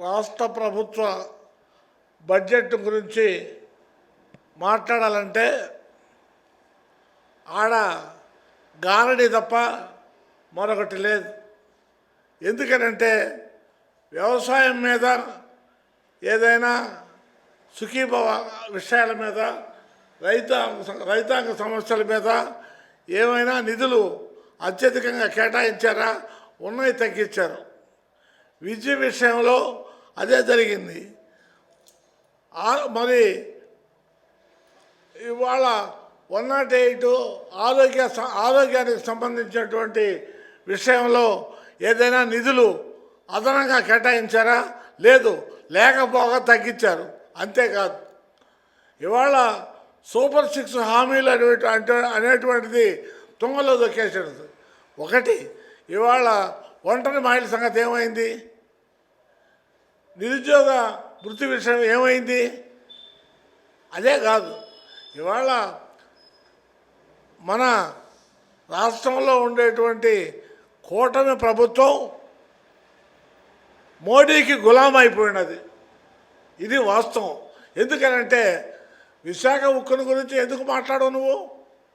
రాష్ట్ర ప్రభుత్వ బడ్జెట్ గురించి మాట్లాడాలంటే ఆడ గారడి తప్ప మరొకటి లేదు. ఎందుకనంటే వ్యవసాయం మీద ఏదైనా సుఖీభవ విషయాల మీద రైతాంగ సమస్యల మీద ఏమైనా నిధులు అత్యధికంగా కేటాయించారా? ఉన్నాయి, తగ్గించారు. విద్య విషయంలో అదే జరిగింది. మరి ఇవాళ 108 ఆరోగ్యానికి సంబంధించినటువంటి విషయంలో ఏదైనా నిధులు అదనంగా కేటాయించారా? లేదు, లేకపోగా తగ్గించారు. అంతేకాదు, ఇవాళ సూపర్ 6 హామీలు అనేటువంటిది తుంగలో దొక్కేసాడు. ఒకటి, ఇవాళ ఒంటరి మహిళల సంగతి ఏమైంది? నిరుద్యోగ వృత్తి విషయం ఏమైంది? అదే కాదు, ఇవాళ మన రాష్ట్రంలో ఉండేటువంటి కూటమి ప్రభుత్వం మోడీకి గులాం అయిపోయినది. ఇది వాస్తవం. ఎందుకనంటే విశాఖ ఉక్కుని గురించి ఎందుకు మాట్లాడవు నువ్వు?